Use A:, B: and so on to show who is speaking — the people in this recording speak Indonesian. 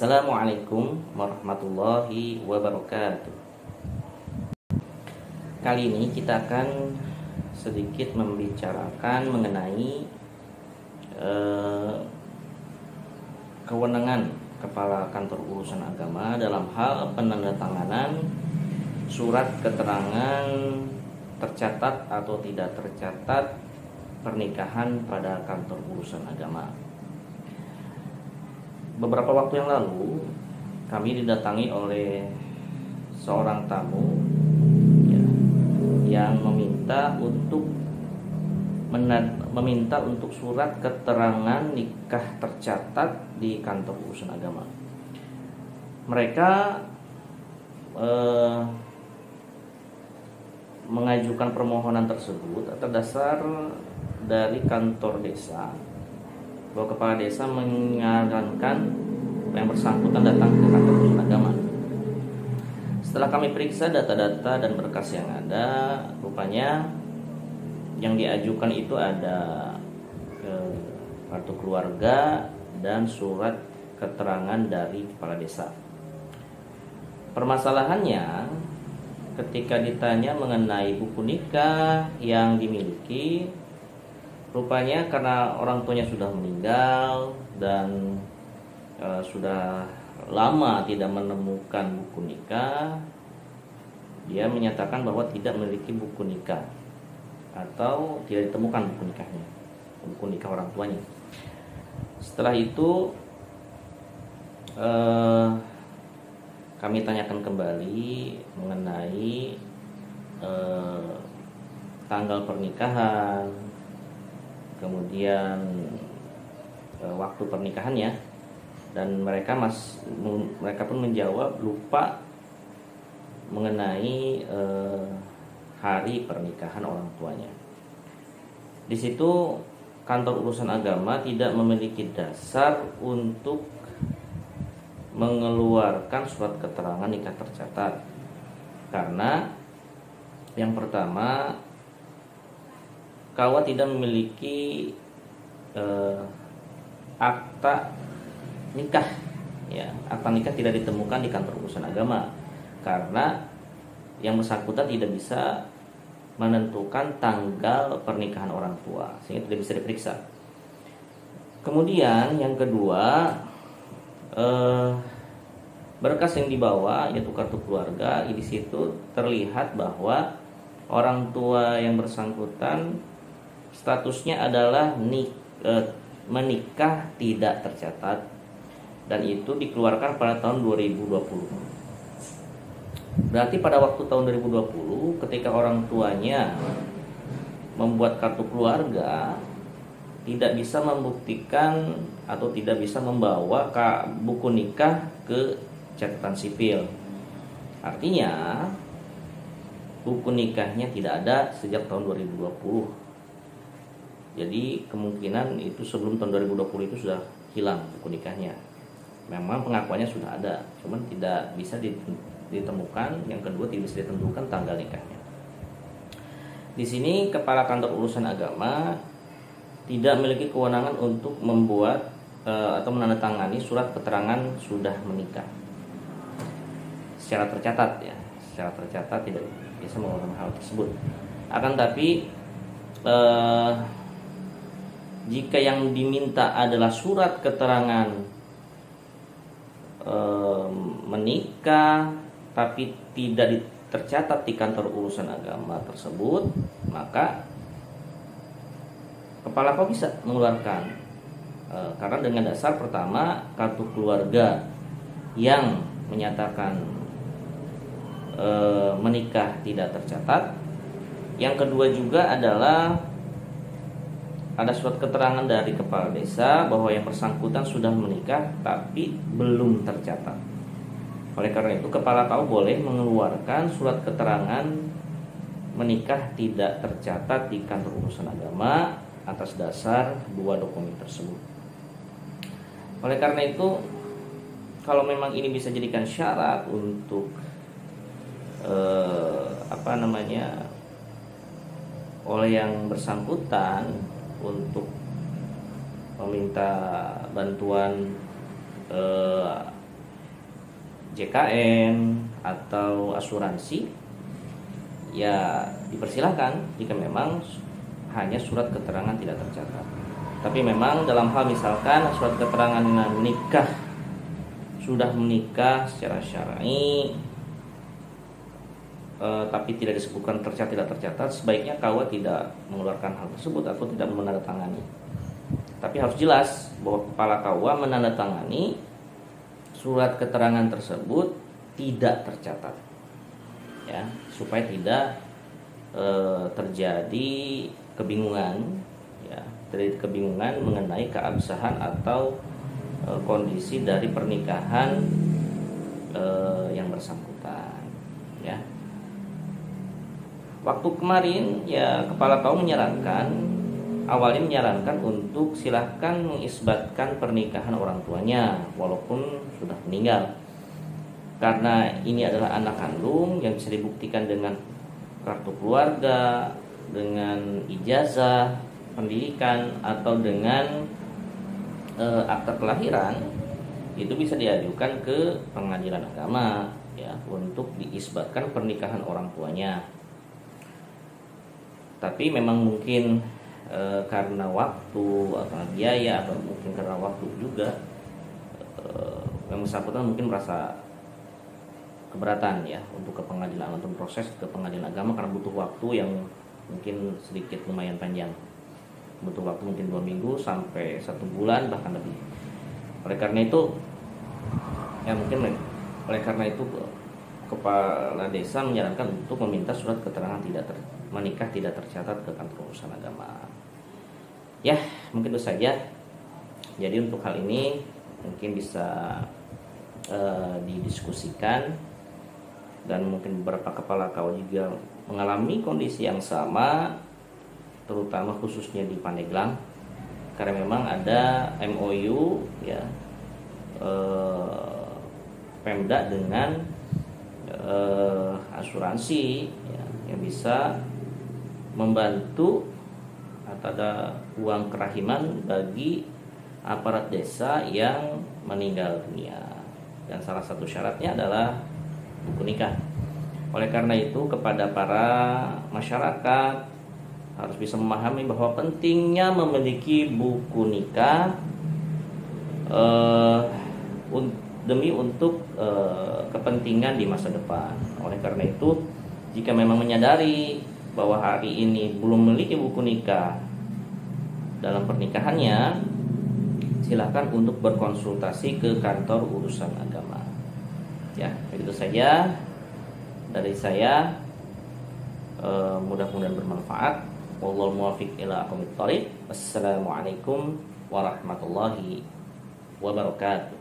A: Assalamualaikum warahmatullahi wabarakatuh. Kali ini kita akan sedikit membicarakan mengenai kewenangan Kepala Kantor Urusan Agama dalam hal penandatanganan surat keterangan tercatat atau tidak tercatat pernikahan pada kantor urusan agama. Beberapa waktu yang lalu kami didatangi oleh seorang tamu ya, yang meminta untuk surat keterangan nikah tercatat di kantor urusan agama. Mereka mengajukan permohonan tersebut atas dasar dari kantor desa, bahwa kepala desa menyarankan yang bersangkutan datang ke kantor urusan agama. Setelah kami periksa data-data dan berkas yang ada, rupanya yang diajukan itu ada kartu keluarga dan surat keterangan dari kepala desa. Permasalahannya, ketika ditanya mengenai buku nikah yang dimiliki, rupanya karena orang tuanya sudah meninggal dan sudah lama tidak menemukan buku nikah, dia menyatakan bahwa tidak memiliki buku nikah atau tidak ditemukan buku nikah orang tuanya. Setelah itu kami tanyakan kembali mengenai tanggal pernikahan, kemudian waktu pernikahannya, dan mereka pun menjawab lupa mengenai hari pernikahan orang tuanya. Di situ kantor urusan agama tidak memiliki dasar untuk mengeluarkan surat keterangan nikah tercatat, karena yang pertama, KUA tidak memiliki akta nikah, ya, akta nikah tidak ditemukan di kantor urusan agama karena yang bersangkutan tidak bisa menentukan tanggal pernikahan orang tua, sehingga tidak bisa diperiksa. Kemudian yang kedua, berkas yang dibawa yaitu kartu keluarga, di situ terlihat bahwa orang tua yang bersangkutan statusnya adalah menikah tidak tercatat, dan itu dikeluarkan pada tahun 2020. Berarti pada waktu tahun 2020 ketika orang tuanya membuat kartu keluarga, tidak bisa membuktikan atau tidak bisa membawa buku nikah ke catatan sipil. Artinya buku nikahnya tidak ada sejak tahun 2020. Jadi kemungkinan itu sebelum tahun 2020 itu sudah hilang buku nikahnya. Memang pengakuannya sudah ada, cuman tidak bisa ditemukan. Yang kedua, tidak bisa ditentukan tanggal nikahnya. Di sini kepala kantor urusan agama tidak memiliki kewenangan untuk membuat atau menandatangani surat keterangan sudah menikah secara tercatat, ya. Secara tercatat tidak bisa melakukan hal tersebut. Akan tapi jika yang diminta adalah surat keterangan menikah tapi tidak tercatat di kantor urusan agama tersebut, maka kepala KUA bisa mengeluarkan karena dengan dasar pertama, kartu keluarga yang menyatakan menikah tidak tercatat. Yang kedua juga adalah ada surat keterangan dari kepala desa bahwa yang bersangkutan sudah menikah tapi belum tercatat. Oleh karena itu, kepala KUA boleh mengeluarkan surat keterangan menikah tidak tercatat di kantor urusan agama atas dasar dua dokumen tersebut. Oleh karena itu, kalau memang ini bisa jadikan syarat untuk oleh yang bersangkutan untuk meminta bantuan JKN atau asuransi, ya dipersilahkan jika memang hanya surat keterangan tidak tercatat. Tapi memang dalam hal misalkan surat keterangan nikah, sudah menikah secara syar'i, tapi tidak disebutkan tercatat tidak tercatat, sebaiknya KUA tidak mengeluarkan hal tersebut atau tidak menandatangani. Tapi harus jelas bahwa kepala KUA menandatangani surat keterangan tersebut tidak tercatat, ya, supaya tidak terjadi kebingungan, ya, terjadi kebingungan mengenai keabsahan atau kondisi dari pernikahan yang bersangkutan, ya. Waktu kemarin ya kepala KUA awalnya menyarankan untuk silahkan mengisbatkan pernikahan orang tuanya walaupun sudah meninggal, karena ini adalah anak kandung yang bisa dibuktikan dengan kartu keluarga, dengan ijazah pendidikan atau dengan akta kelahiran. Itu bisa diajukan ke pengadilan agama, ya, untuk diisbatkan pernikahan orang tuanya. Tapi memang mungkin karena waktu atau biaya atau mungkin karena waktu juga yang bersangkutan mungkin merasa keberatan, ya, untuk ke pengadilan atau proses ke pengadilan agama karena butuh waktu yang mungkin sedikit lumayan panjang, butuh waktu mungkin 2 minggu sampai 1 bulan bahkan lebih. Oleh karena itu kepala desa menyarankan untuk meminta surat keterangan menikah tidak tercatat ke kantor urusan agama. Ya, mungkin itu saja. Jadi untuk hal ini mungkin bisa didiskusikan, dan mungkin beberapa kepala KUA juga mengalami kondisi yang sama, terutama khususnya di Pandeglang, karena memang ada MOU, ya, Pemda dengan asuransi, ya, yang bisa membantu atau ada uang kerahiman bagi aparat desa yang meninggal dunia, dan salah satu syaratnya adalah buku nikah. Oleh karena itu kepada para masyarakat harus bisa memahami bahwa pentingnya memiliki buku nikah demi untuk kepentingan di masa depan. Oleh karena itu, jika memang menyadari bahwa hari ini belum memiliki buku nikah dalam pernikahannya, silakan untuk berkonsultasi ke kantor urusan agama. Ya, begitu saja dari saya. Mudah-mudahan bermanfaat. Wallahul muwaffiq ila aqwamit thoriq. Wassalamualaikum warahmatullahi wabarakatuh.